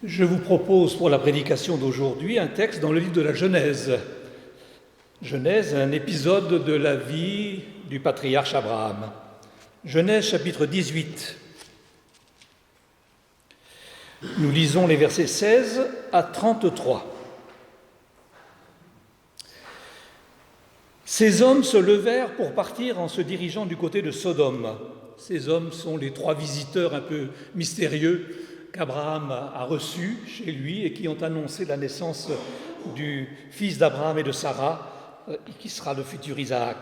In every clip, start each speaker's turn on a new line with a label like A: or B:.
A: Je vous propose pour la prédication d'aujourd'hui un texte dans le livre de la Genèse. Genèse, un épisode de la vie du patriarche Abraham. Genèse chapitre 18. Nous lisons les versets 16 à 33. Ces hommes se levèrent pour partir en se dirigeant du côté de Sodome. Ces hommes sont les trois visiteurs un peu mystérieux qu'Abraham a reçus chez lui et qui ont annoncé la naissance du fils d'Abraham et de Sarah, qui sera le futur Isaac.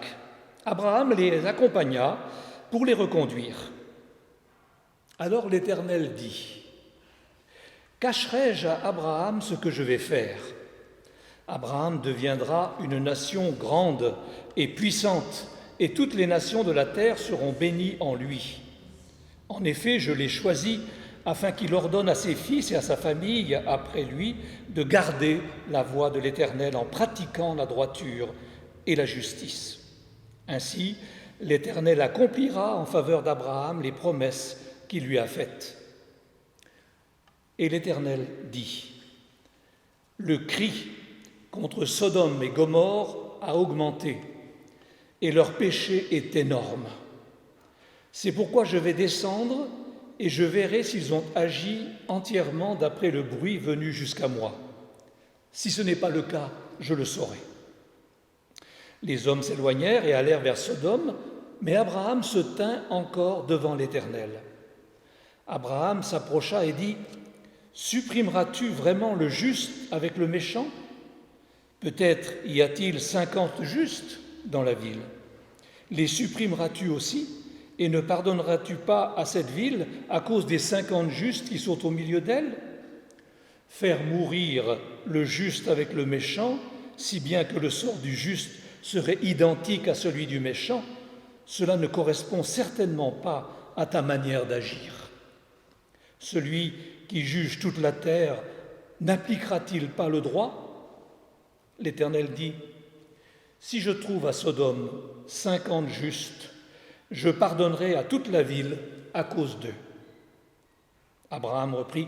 A: Abraham les accompagna pour les reconduire. Alors l'Éternel dit : « Cacherai-je à Abraham ce que je vais faire ? Abraham deviendra une nation grande et puissante, et toutes les nations de la terre seront bénies en lui. En effet, je l'ai choisi afin qu'il ordonne à ses fils et à sa famille après lui de garder la voie de l'Éternel en pratiquant la droiture et la justice. Ainsi, l'Éternel accomplira en faveur d'Abraham les promesses qu'il lui a faites. » Et l'Éternel dit : « Le cri contre Sodome et Gomorrhe a augmenté, et leur péché est énorme. C'est pourquoi je vais descendre et je verrai s'ils ont agi entièrement d'après le bruit venu jusqu'à moi. Si ce n'est pas le cas, je le saurai. » Les hommes s'éloignèrent et allèrent vers Sodome, mais Abraham se tint encore devant l'Éternel. Abraham s'approcha et dit : « Supprimeras-tu vraiment le juste avec le méchant ? Peut-être y a-t-il 50 justes dans la ville. Les supprimeras-tu aussi ? Et ne pardonneras-tu pas à cette ville à cause des 50 justes qui sont au milieu d'elle ? Faire mourir le juste avec le méchant, si bien que le sort du juste serait identique à celui du méchant, cela ne correspond certainement pas à ta manière d'agir. Celui qui juge toute la terre n'appliquera-t-il pas le droit ? L'Éternel dit : « Si je trouve à Sodome 50 justes, je pardonnerai à toute la ville à cause d'eux. » Abraham reprit :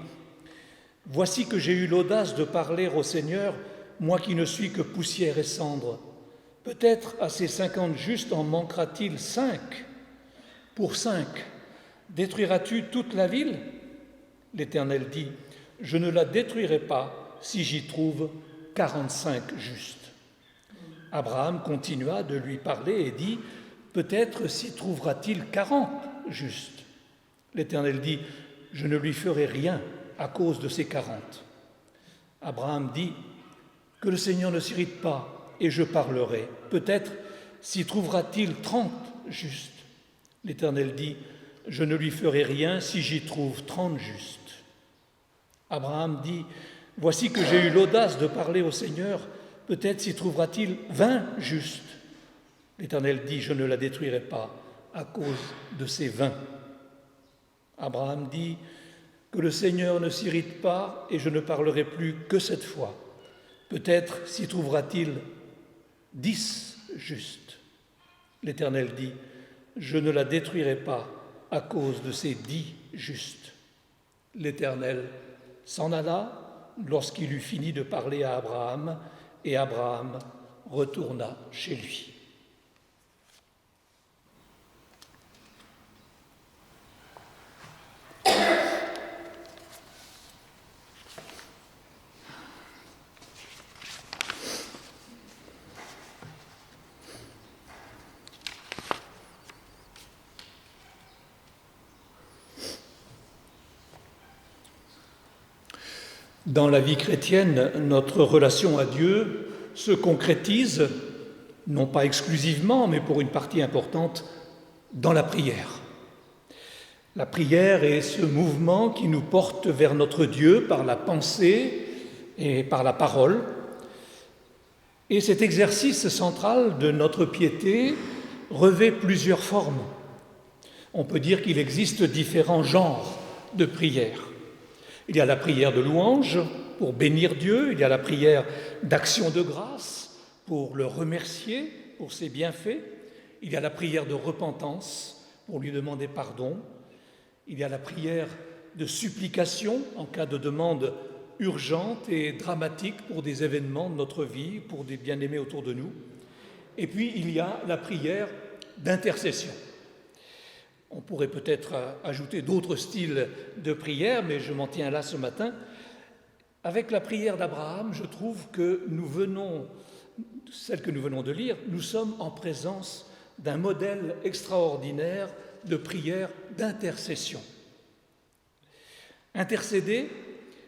A: « Voici que j'ai eu l'audace de parler au Seigneur, moi qui ne suis que poussière et cendre. Peut-être à ces 50 justes en manquera-t-il 5 ? Pour 5, détruiras-tu toute la ville ? » L'Éternel dit : « Je ne la détruirai pas si j'y trouve 45 justes. » Abraham continua de lui parler et dit : « Peut-être s'y trouvera-t-il 40 justes. » L'Éternel dit : « Je ne lui ferai rien à cause de ces 40. » Abraham dit : « Que le Seigneur ne s'irrite pas, et je parlerai. Peut-être s'y trouvera-t-il 30 justes. » L'Éternel dit : « Je ne lui ferai rien si j'y trouve 30 justes. » Abraham dit : « Voici que j'ai eu l'audace de parler au Seigneur. Peut-être s'y trouvera-t-il 20 justes. » L'Éternel dit : « Je ne la détruirai pas à cause de ces 20. » Abraham dit : « Que le Seigneur ne s'irrite pas, et je ne parlerai plus que cette fois. Peut-être s'y trouvera-t-il 10 justes. » L'Éternel dit : « Je ne la détruirai pas à cause de ces 10 justes. » L'Éternel s'en alla lorsqu'il eut fini de parler à Abraham, et Abraham retourna chez lui. Dans la vie chrétienne, notre relation à Dieu se concrétise, non pas exclusivement, mais pour une partie importante, dans la prière. La prière est ce mouvement qui nous porte vers notre Dieu par la pensée et par la parole. Et cet exercice central de notre piété revêt plusieurs formes. On peut dire qu'il existe différents genres de prière. Il y a la prière de louange pour bénir Dieu, il y a la prière d'action de grâce pour le remercier pour ses bienfaits, il y a la prière de repentance pour lui demander pardon, il y a la prière de supplication en cas de demande urgente et dramatique pour des événements de notre vie, pour des bien-aimés autour de nous. Et puis, il y a la prière d'intercession. On pourrait peut-être ajouter d'autres styles de prière, mais je m'en tiens là ce matin. Avec la prière d'Abraham, je trouve que celle que nous venons de lire, nous sommes en présence d'un modèle extraordinaire de prière d'intercession. Intercéder,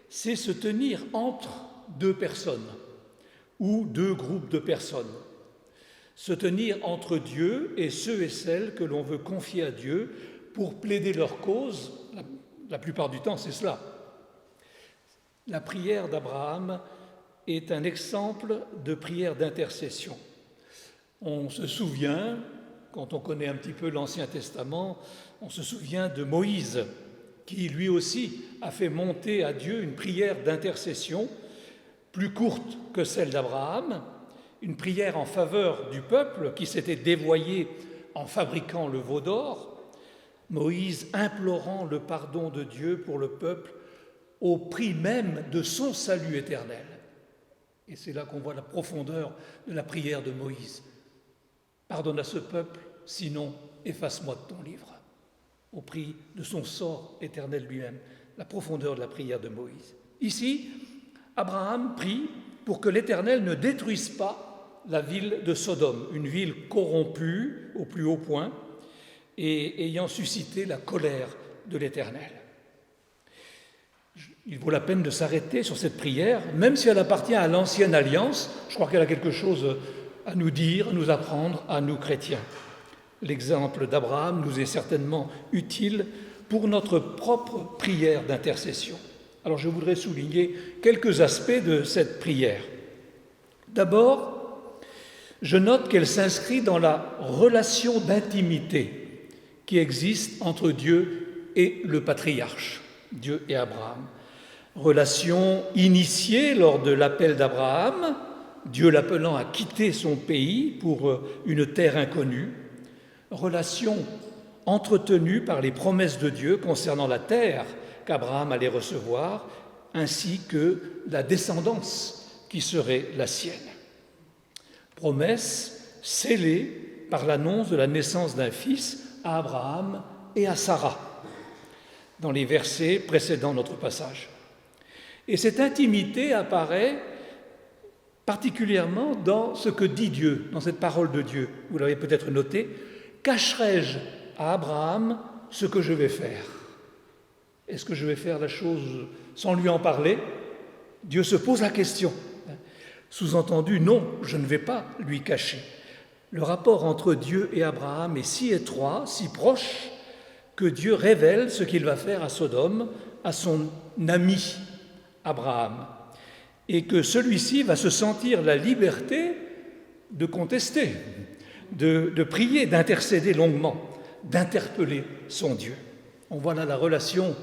A: c'est se tenir entre deux personnes ou deux groupes de personnes. Se tenir entre Dieu et ceux et celles que l'on veut confier à Dieu pour plaider leur cause. La plupart du temps, c'est cela. La prière d'Abraham est un exemple de prière d'intercession. On se souvient, quand on connaît un petit peu l'Ancien Testament, on se souvient de Moïse, qui lui aussi a fait monter à Dieu une prière d'intercession, plus courte que celle d'Abraham, une prière en faveur du peuple qui s'était dévoyé en fabriquant le veau d'or, Moïse implorant le pardon de Dieu pour le peuple au prix même de son salut éternel. Et c'est là qu'on voit la profondeur de la prière de Moïse. Pardonne à ce peuple, sinon efface-moi de ton livre. Au prix de son sort éternel lui-même, la profondeur de la prière de Moïse. Ici, Abraham prie pour que l'Éternel ne détruise pas la ville de Sodome, une ville corrompue au plus haut point et ayant suscité la colère de l'Éternel. Il vaut la peine de s'arrêter sur cette prière, même si elle appartient à l'ancienne alliance. Je crois qu'elle a quelque chose à nous dire, à nous apprendre, à nous chrétiens. L'exemple d'Abraham nous est certainement utile pour notre propre prière d'intercession. Alors je voudrais souligner quelques aspects de cette prière. D'abord, je note qu'elle s'inscrit dans la relation d'intimité qui existe entre Dieu et le patriarche, Dieu et Abraham. Relation initiée lors de l'appel d'Abraham, Dieu l'appelant à quitter son pays pour une terre inconnue. Relation entretenue par les promesses de Dieu concernant la terre qu'Abraham allait recevoir, ainsi que la descendance qui serait la sienne. Promesse scellée par l'annonce de la naissance d'un fils à Abraham et à Sarah, dans les versets précédant notre passage. Et cette intimité apparaît particulièrement dans ce que dit Dieu, dans cette parole de Dieu. Vous l'avez peut-être noté, « Cacherai-je à Abraham ce que je vais faire ?» Est-ce que je vais faire la chose sans lui en parler ? Dieu se pose la question. Sous-entendu, non, je ne vais pas lui cacher. Le rapport entre Dieu et Abraham est si étroit, si proche, que Dieu révèle ce qu'il va faire à Sodome, à son ami Abraham, et que celui-ci va se sentir la liberté de contester, de prier, d'intercéder longuement, d'interpeller son Dieu. On voit là la relation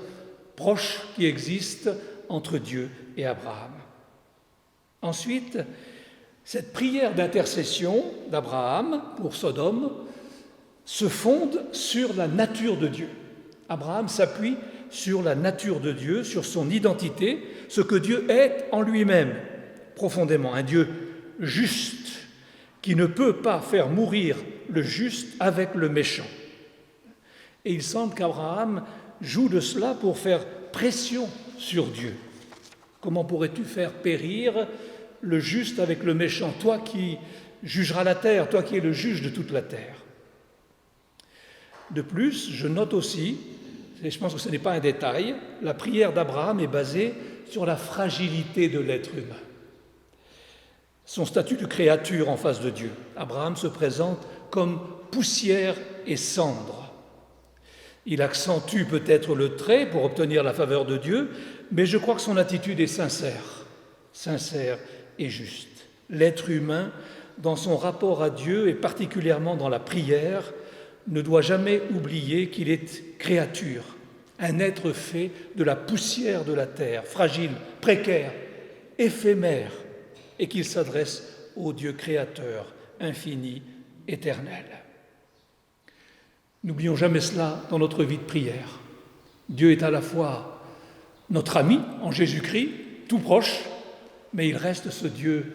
A: proche qui existe entre Dieu et Abraham. Ensuite, cette prière d'intercession d'Abraham pour Sodome se fonde sur la nature de Dieu. Abraham s'appuie sur la nature de Dieu, sur son identité, ce que Dieu est en lui-même, profondément, un Dieu juste, qui ne peut pas faire mourir le juste avec le méchant. Et il semble qu'Abraham joue de cela pour faire pression sur Dieu. Comment pourrais-tu faire périr le juste avec le méchant, toi qui jugeras la terre, toi qui es le juge de toute la terre? De plus, je note aussi, et je pense que ce n'est pas un détail, la prière d'Abraham est basée sur la fragilité de l'être humain. Son statut de créature en face de Dieu. Abraham se présente comme poussière et cendre. Il accentue peut-être le trait pour obtenir la faveur de Dieu, mais je crois que son attitude est sincère et juste. L'être humain, dans son rapport à Dieu et particulièrement dans la prière, ne doit jamais oublier qu'il est créature, un être fait de la poussière de la terre, fragile, précaire, éphémère, et qu'il s'adresse au Dieu créateur, infini, éternel. N'oublions jamais cela dans notre vie de prière. Dieu est à la fois notre ami en Jésus-Christ, tout proche, mais il reste ce Dieu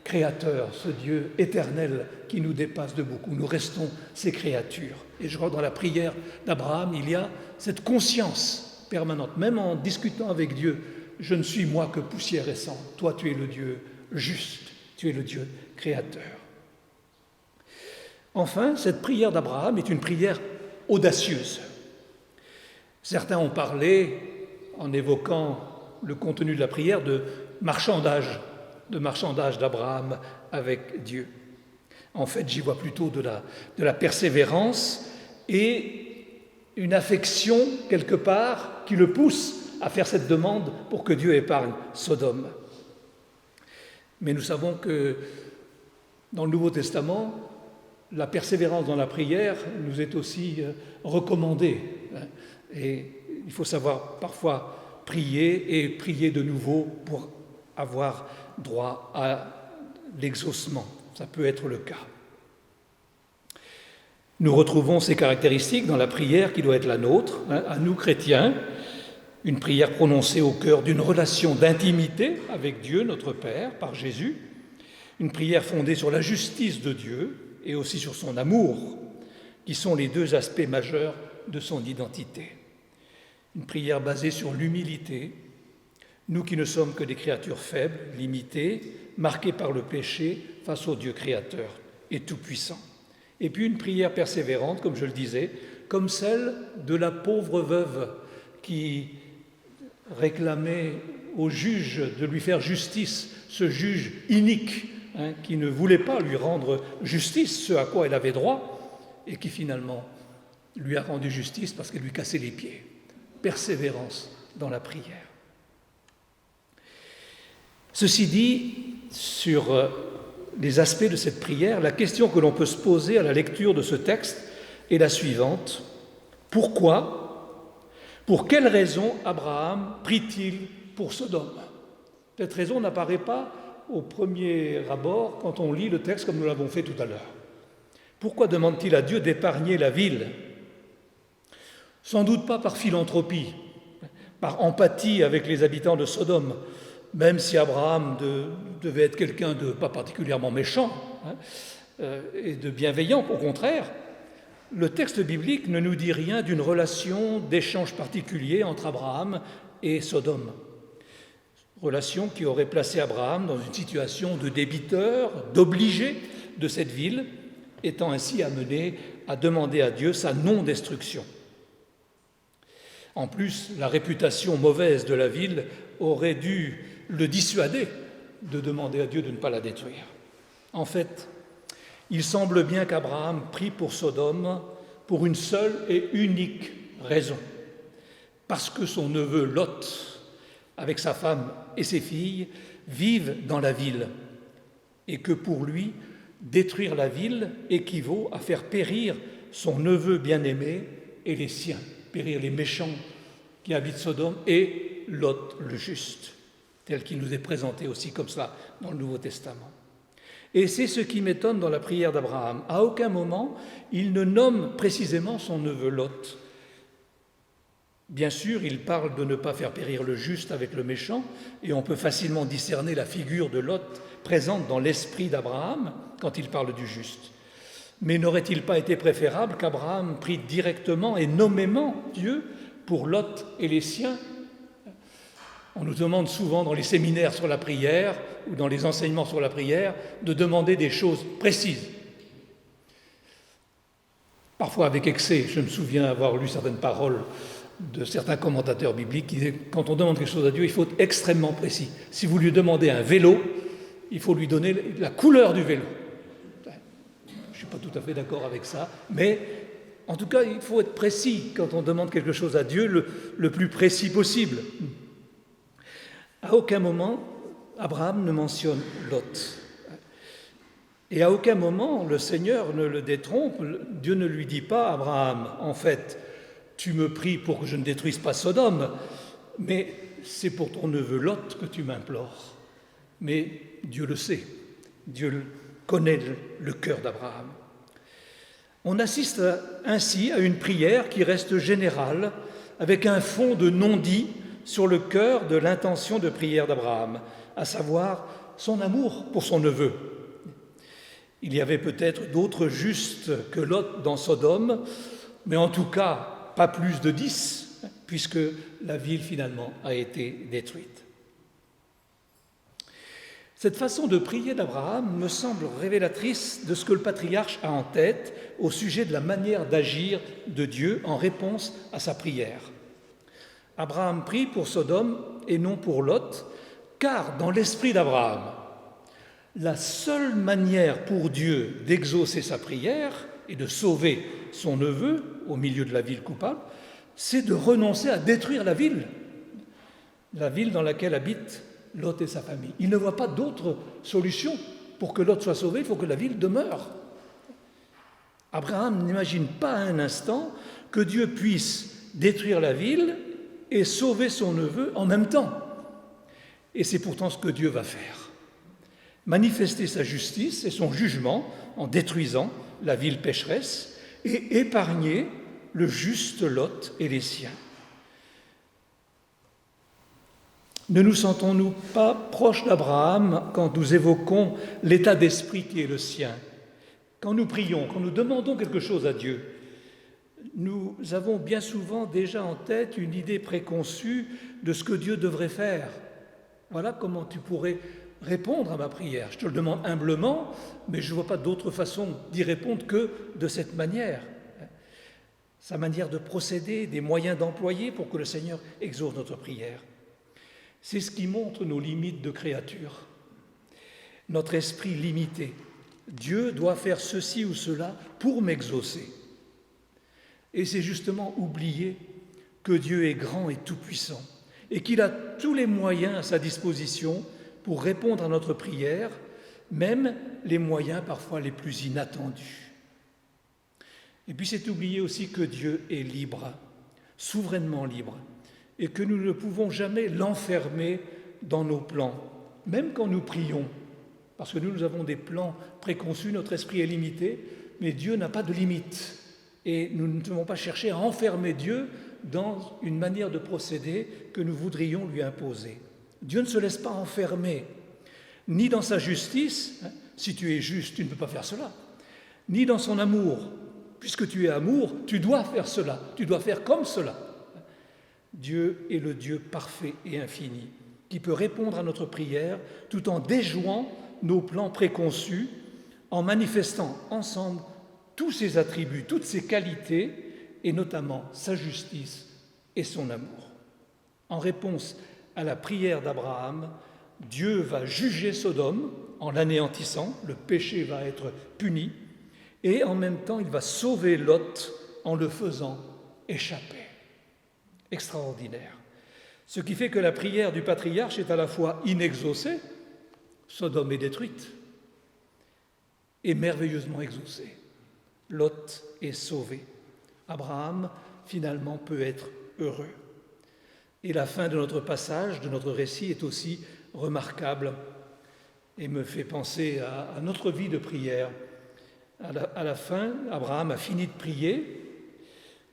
A: créateur, ce Dieu éternel qui nous dépasse de beaucoup. Nous restons ses créatures. Et je crois que dans la prière d'Abraham, il y a cette conscience permanente, même en discutant avec Dieu, je ne suis moi que poussière et sang, toi tu es le Dieu juste, tu es le Dieu créateur. Enfin, cette prière d'Abraham est une prière audacieuse. Certains ont parlé, en évoquant le contenu de la prière, de marchandage d'Abraham avec Dieu. En fait, j'y vois plutôt de la persévérance et une affection, quelque part, qui le pousse à faire cette demande pour que Dieu épargne Sodome. Mais nous savons que dans le Nouveau Testament, la persévérance dans la prière nous est aussi recommandée. Et il faut savoir parfois prier et prier de nouveau pour avoir droit à l'exaucement. Ça peut être le cas. Nous retrouvons ces caractéristiques dans la prière qui doit être la nôtre, à nous chrétiens, une prière prononcée au cœur d'une relation d'intimité avec Dieu, notre Père, par Jésus, une prière fondée sur la justice de Dieu et aussi sur son amour, qui sont les deux aspects majeurs de son identité. Une prière basée sur l'humilité, nous qui ne sommes que des créatures faibles, limitées, marquées par le péché face au Dieu créateur et tout-puissant. Et puis une prière persévérante, comme je le disais, comme celle de la pauvre veuve qui réclamait au juge de lui faire justice, ce juge inique, qui ne voulait pas lui rendre justice, ce à quoi elle avait droit, et qui finalement lui a rendu justice parce qu'elle lui cassait les pieds. Persévérance dans la prière. Ceci dit, sur les aspects de cette prière, la question que l'on peut se poser à la lecture de ce texte est la suivante. Pourquoi, pour quelle raison Abraham prie-t-il pour Sodome ? Cette raison n'apparaît pas au premier abord quand on lit le texte comme nous l'avons fait tout à l'heure. Pourquoi demande-t-il à Dieu d'épargner la ville ? Sans doute pas par philanthropie, par empathie avec les habitants de Sodome, même si Abraham devait être quelqu'un de pas particulièrement méchant et de bienveillant, au contraire, le texte biblique ne nous dit rien d'une relation d'échange particulier entre Abraham et Sodome. Relation qui aurait placé Abraham dans une situation de débiteur, d'obligé de cette ville, étant ainsi amené à demander à Dieu sa non-destruction. En plus, la réputation mauvaise de la ville aurait dû le dissuader de demander à Dieu de ne pas la détruire. En fait, il semble bien qu'Abraham prie pour Sodome pour une seule et unique raison. Parce que son neveu Lot, avec sa femme et ses filles, vivent dans la ville et que pour lui, détruire la ville équivaut à faire périr son neveu bien-aimé et les siens, périr les méchants qui habitent Sodome et Lot le juste, tel qu'il nous est présenté aussi comme ça dans le Nouveau Testament. Et c'est ce qui m'étonne dans la prière d'Abraham. À aucun moment, il ne nomme précisément son neveu Lot. Bien sûr, il parle de ne pas faire périr le juste avec le méchant, et on peut facilement discerner la figure de Lot présente dans l'esprit d'Abraham quand il parle du juste. Mais n'aurait-il pas été préférable qu'Abraham prie directement et nommément Dieu pour Lot et les siens ? On nous demande souvent dans les séminaires sur la prière ou dans les enseignements sur la prière de demander des choses précises. Parfois avec excès. Je me souviens avoir lu certaines paroles de certains commentateurs bibliques qui disaient quand on demande quelque chose à Dieu, il faut être extrêmement précis. Si vous lui demandez un vélo, il faut lui donner la couleur du vélo. Je ne suis pas tout à fait d'accord avec ça, mais en tout cas, il faut être précis quand on demande quelque chose à Dieu, le plus précis possible. À aucun moment, Abraham ne mentionne Lot. Et à aucun moment, le Seigneur ne le détrompe. Dieu ne lui dit pas, Abraham, en fait, tu me pries pour que je ne détruise pas Sodome, mais c'est pour ton neveu Lot que tu m'implores. Mais Dieu le sait. Dieu connaît le cœur d'Abraham. On assiste ainsi à une prière qui reste générale, avec un fond de non-dit sur le cœur de l'intention de prière d'Abraham, à savoir son amour pour son neveu. Il y avait peut-être d'autres justes que Lot dans Sodome, mais en tout cas pas plus de 10, puisque la ville finalement a été détruite. Cette façon de prier d'Abraham me semble révélatrice de ce que le patriarche a en tête au sujet de la manière d'agir de Dieu en réponse à sa prière. Abraham prie pour Sodome et non pour Lot, car dans l'esprit d'Abraham, la seule manière pour Dieu d'exaucer sa prière et de sauver son neveu au milieu de la ville coupable, c'est de renoncer à détruire la ville dans laquelle habitent Lot et sa famille. Il ne voit pas d'autre solution pour que Lot soit sauvé, il faut que la ville demeure. Abraham n'imagine pas un instant que Dieu puisse détruire la ville et sauver son neveu en même temps. Et c'est pourtant ce que Dieu va faire. Manifester sa justice et son jugement en détruisant la ville pécheresse et épargner le juste Lot et les siens. Ne nous sentons-nous pas proches d'Abraham quand nous évoquons l'état d'esprit qui est le sien? Quand nous prions, quand nous demandons quelque chose à Dieu, nous avons bien souvent déjà en tête une idée préconçue de ce que Dieu devrait faire. Voilà comment tu pourrais répondre à ma prière. Je te le demande humblement, mais je ne vois pas d'autre façon d'y répondre que de cette manière. Sa manière de procéder, des moyens d'employer pour que le Seigneur exauce notre prière. C'est ce qui montre nos limites de créature, notre esprit limité. Dieu doit faire ceci ou cela pour m'exaucer. Et c'est justement oublier que Dieu est grand et tout-puissant et qu'il a tous les moyens à sa disposition pour répondre à notre prière, même les moyens parfois les plus inattendus. Et puis c'est oublier aussi que Dieu est libre, souverainement libre, et que nous ne pouvons jamais l'enfermer dans nos plans, même quand nous prions, parce que nous avons des plans préconçus, notre esprit est limité, mais Dieu n'a pas de limite. Et nous ne devons pas chercher à enfermer Dieu dans une manière de procéder que nous voudrions lui imposer. Dieu ne se laisse pas enfermer, ni dans sa justice, si tu es juste, tu ne peux pas faire cela, ni dans son amour, puisque tu es amour, tu dois faire cela, tu dois faire comme cela. Dieu est le Dieu parfait et infini, qui peut répondre à notre prière tout en déjouant nos plans préconçus, en manifestant ensemble tous ses attributs, toutes ses qualités, et notamment sa justice et son amour. En réponse à la prière d'Abraham, Dieu va juger Sodome en l'anéantissant, le péché va être puni, et en même temps il va sauver Lot en le faisant échapper. Extraordinaire. Ce qui fait que la prière du patriarche est à la fois inexaucée, Sodome est détruite, et merveilleusement exaucée. Lot est sauvé. Abraham, finalement, peut être heureux. Et la fin de notre passage, de notre récit, est aussi remarquable et me fait penser à notre vie de prière. À la fin, Abraham a fini de prier.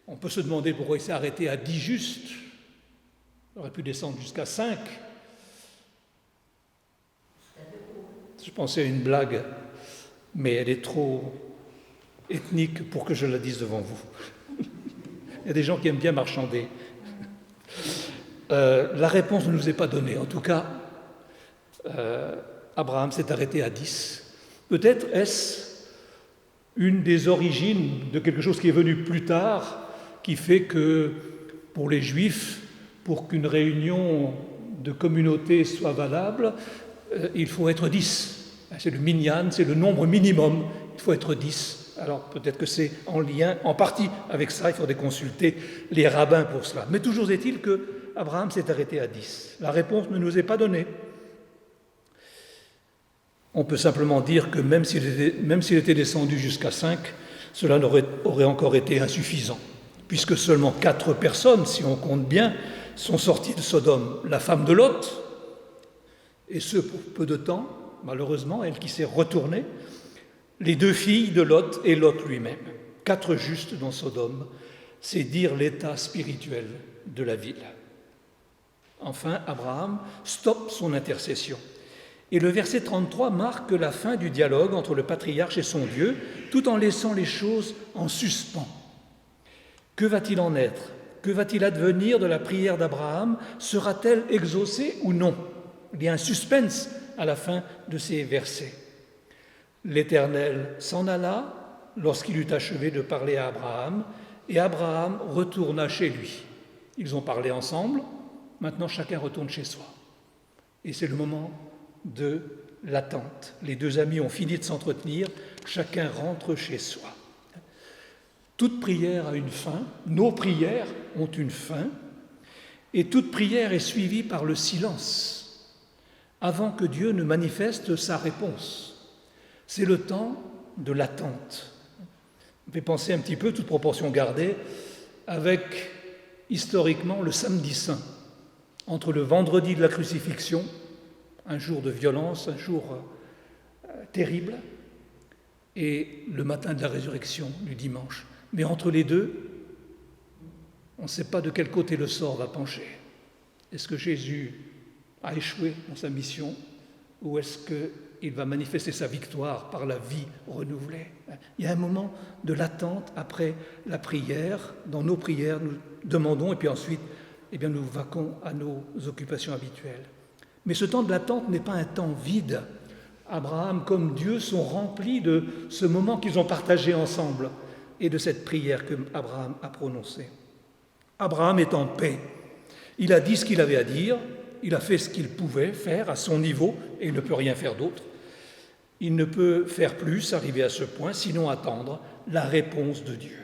A: On peut se demander pourquoi il s'est arrêté à 10 justes. Il aurait pu descendre jusqu'à 5. Je pensais à une blague, mais elle est trop ethnique pour que je la dise devant vous. Il y a des gens qui aiment bien marchander. La réponse ne nous est pas donnée. En tout cas, Abraham s'est arrêté à 10. Peut-être est-ce une des origines de quelque chose qui est venu plus tard, qui fait que pour les Juifs, pour qu'une réunion de communauté soit valable, il faut être 10. C'est le minyan, c'est le nombre minimum, il faut être 10. Alors peut-être que c'est en lien, en partie avec ça, il faudrait consulter les rabbins pour cela. Mais toujours est-il que Abraham s'est arrêté à 10. La réponse ne nous est pas donnée. On peut simplement dire que même s'il était descendu jusqu'à 5, cela aurait encore été insuffisant, puisque seulement 4 personnes, si on compte bien, sont sorties de Sodome. La femme de Lot, et ce pour peu de temps, malheureusement, elle qui s'est retournée, les 2 filles de Lot et Lot lui-même. 4 justes dans Sodome, c'est dire l'état spirituel de la ville. Enfin, Abraham stoppe son intercession. Et le verset 33 marque la fin du dialogue entre le patriarche et son Dieu, tout en laissant les choses en suspens. Que va-t-il en être? Que va-t-il advenir de la prière d'Abraham? Sera-t-elle exaucée ou non? Il y a un suspense à la fin de ces versets. L'Éternel s'en alla lorsqu'il eut achevé de parler à Abraham, et Abraham retourna chez lui. Ils ont parlé ensemble, maintenant chacun retourne chez soi. Et c'est le moment de l'attente. Les deux amis ont fini de s'entretenir, chacun rentre chez soi. Toute prière a une fin, nos prières ont une fin, et toute prière est suivie par le silence, avant que Dieu ne manifeste sa réponse. C'est le temps de l'attente. On fait penser un petit peu, toute proportion gardée, avec historiquement le samedi saint, entre le vendredi de la crucifixion, un jour de violence, un jour terrible, et le matin de la résurrection du dimanche. Mais entre les deux, on ne sait pas de quel côté le sort va pencher. Est-ce que Jésus a échoué dans sa mission ou est-ce qu'il va manifester sa victoire par la vie renouvelée? Il y a un moment de l'attente après la prière. Dans nos prières, nous demandons et puis ensuite, nous vaquons à nos occupations habituelles. Mais ce temps de l'attente n'est pas un temps vide. Abraham comme Dieu sont remplis de ce moment qu'ils ont partagé ensemble et de cette prière que Abraham a prononcée. Abraham est en paix. Il a dit ce qu'il avait à dire, il a fait ce qu'il pouvait faire à son niveau et il ne peut rien faire d'autre. Il ne peut faire plus, arriver à ce point, sinon attendre la réponse de Dieu.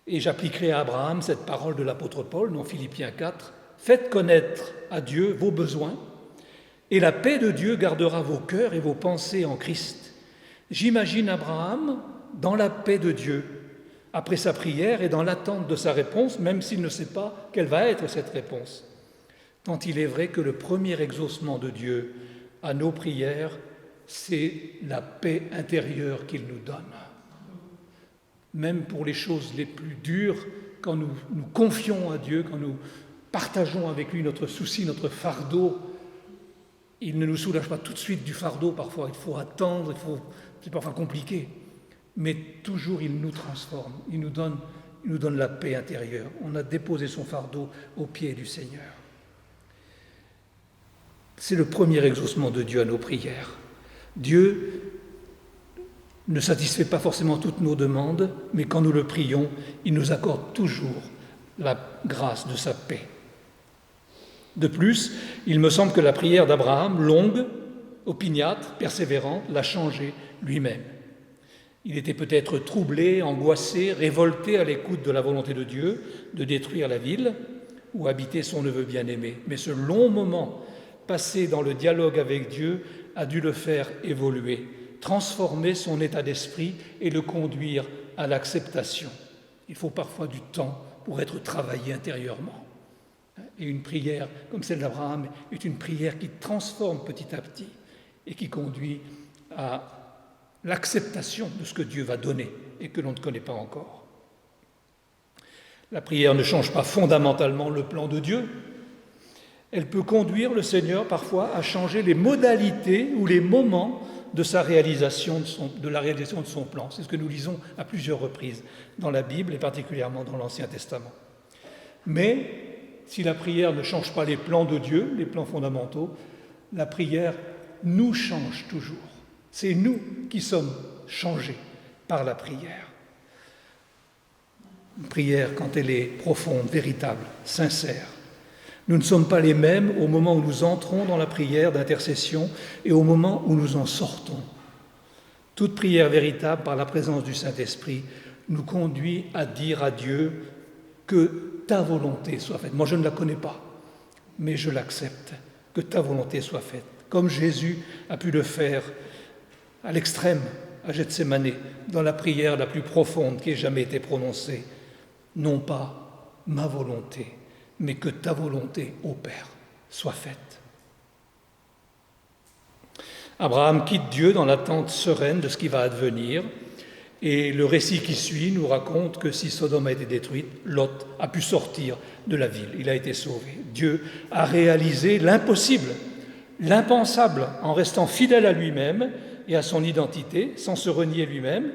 A: Et j'appliquerai à Abraham cette parole de l'apôtre Paul dans Philippiens 4. Faites connaître à Dieu vos besoins, et la paix de Dieu gardera vos cœurs et vos pensées en Christ. J'imagine Abraham dans la paix de Dieu, après sa prière et dans l'attente de sa réponse, même s'il ne sait pas quelle va être cette réponse. Tant il est vrai que le premier exaucement de Dieu à nos prières, c'est la paix intérieure qu'il nous donne. Même pour les choses les plus dures, quand nous nous confions à Dieu, quand nous partageons avec lui notre souci, notre fardeau, il ne nous soulage pas tout de suite du fardeau, parfois il faut attendre, c'est parfois compliqué, mais toujours il nous transforme, il nous donne la paix intérieure. On a déposé son fardeau aux pieds du Seigneur. C'est le premier exaucement de Dieu à nos prières. Dieu ne satisfait pas forcément toutes nos demandes, mais quand nous le prions, il nous accorde toujours la grâce de sa paix. De plus, il me semble que la prière d'Abraham, longue, opiniâtre, persévérante, l'a changé lui-même. Il était peut-être troublé, angoissé, révolté à l'écoute de la volonté de Dieu de détruire la ville où habitait son neveu bien-aimé. Mais ce long moment passé dans le dialogue avec Dieu a dû le faire évoluer, transformer son état d'esprit et le conduire à l'acceptation. Il faut parfois du temps pour être travaillé intérieurement. Et une prière comme celle d'Abraham est une prière qui transforme petit à petit et qui conduit à l'acceptation de ce que Dieu va donner et que l'on ne connaît pas encore. La prière ne change pas fondamentalement le plan de Dieu. Elle peut conduire le Seigneur parfois à changer les modalités ou les moments de la réalisation de son plan. C'est ce que nous lisons à plusieurs reprises dans la Bible et particulièrement dans l'Ancien Testament. Mais si la prière ne change pas les plans de Dieu, les plans fondamentaux, la prière nous change toujours. C'est nous qui sommes changés par la prière. Une prière, quand elle est profonde, véritable, sincère. Nous ne sommes pas les mêmes au moment où nous entrons dans la prière d'intercession et au moment où nous en sortons. Toute prière véritable, par la présence du Saint-Esprit, nous conduit à dire à Dieu que ta volonté soit faite. Moi, je ne la connais pas, mais je l'accepte, que ta volonté soit faite. Comme Jésus a pu le faire à l'extrême, à Gethsémanée, dans la prière la plus profonde qui ait jamais été prononcée. Non pas ma volonté, mais que ta volonté, ô Père, soit faite. Abraham quitte Dieu dans l'attente sereine de ce qui va advenir, Et le récit qui suit nous raconte que si Sodome a été détruite, Lot a pu sortir de la ville, il a été sauvé. Dieu a réalisé l'impossible, l'impensable, en restant fidèle à lui-même et à son identité, sans se renier lui-même,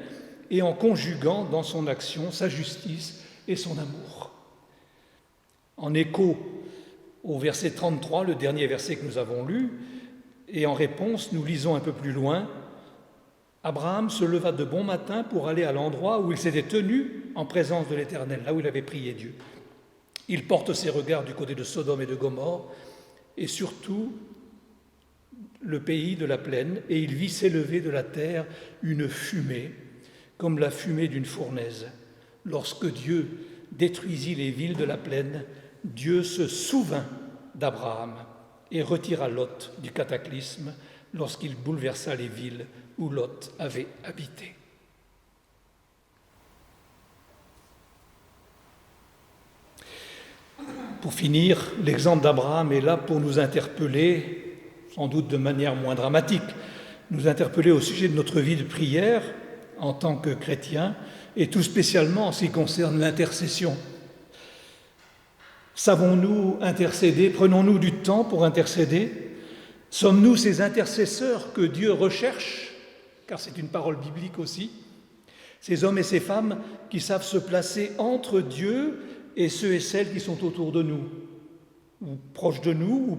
A: et en conjuguant dans son action sa justice et son amour. En écho au verset 33, le dernier verset que nous avons lu, et en réponse, nous lisons un peu plus loin, Abraham se leva de bon matin pour aller à l'endroit où il s'était tenu en présence de l'Éternel, là où il avait prié Dieu. Il porte ses regards du côté de Sodome et de Gomorrhe, et surtout le pays de la plaine, et il vit s'élever de la terre une fumée, comme la fumée d'une fournaise. Lorsque Dieu détruisit les villes de la plaine, Dieu se souvint d'Abraham et retira Lot du cataclysme lorsqu'il bouleversa les villes où Lot avait habité. Pour finir, l'exemple d'Abraham est là pour nous interpeller, sans doute de manière moins dramatique, nous interpeller au sujet de notre vie de prière en tant que chrétiens, et tout spécialement en ce qui concerne l'intercession. Savons-nous intercéder? Prenons-nous du temps pour intercéder? Sommes-nous ces intercesseurs que Dieu recherche? Car c'est une parole biblique aussi. Ces hommes et ces femmes qui savent se placer entre Dieu et ceux et celles qui sont autour de nous, ou proches de nous, ou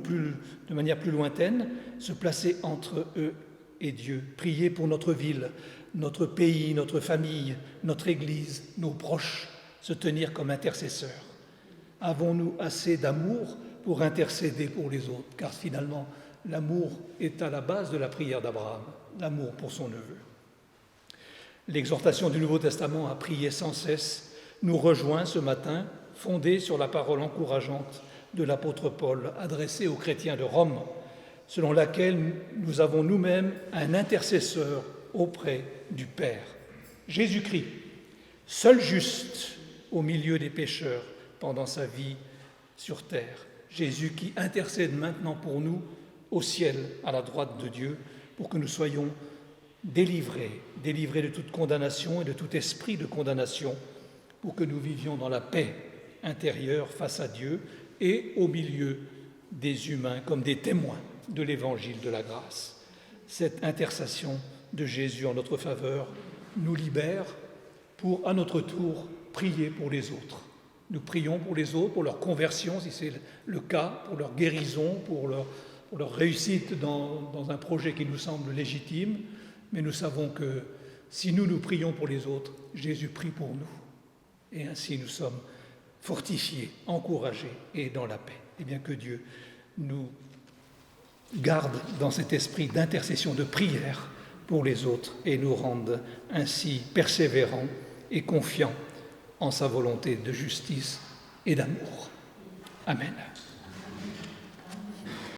A: de manière plus lointaine, se placer entre eux et Dieu. Prier pour notre ville, notre pays, notre famille, notre Église, nos proches, se tenir comme intercesseurs. Avons-nous assez d'amour pour intercéder pour les autres? Car finalement, l'amour est à la base de la prière d'Abraham, l'amour pour son neveu. L'exhortation du Nouveau Testament à prier sans cesse nous rejoint ce matin, fondée sur la parole encourageante de l'apôtre Paul adressée aux chrétiens de Rome, selon laquelle nous avons nous-mêmes un intercesseur auprès du Père, Jésus-Christ, seul juste au milieu des pécheurs pendant sa vie sur terre. Jésus qui intercède maintenant pour nous au ciel, à la droite de Dieu, pour que nous soyons délivrés de toute condamnation et de tout esprit de condamnation, pour que nous vivions dans la paix intérieure face à Dieu et au milieu des humains comme des témoins de l'évangile de la grâce. Cette intercession de Jésus en notre faveur nous libère pour, à notre tour, prier pour les autres. Nous prions pour les autres, pour leur conversion, si c'est le cas, pour leur guérison, pour leur réussite dans un projet qui nous semble légitime. Mais nous savons que si nous prions pour les autres, Jésus prie pour nous. Et ainsi nous sommes fortifiés, encouragés et dans la paix. Et bien que Dieu nous garde dans cet esprit d'intercession, de prière pour les autres et nous rende ainsi persévérants et confiants en sa volonté de justice et d'amour. Amen.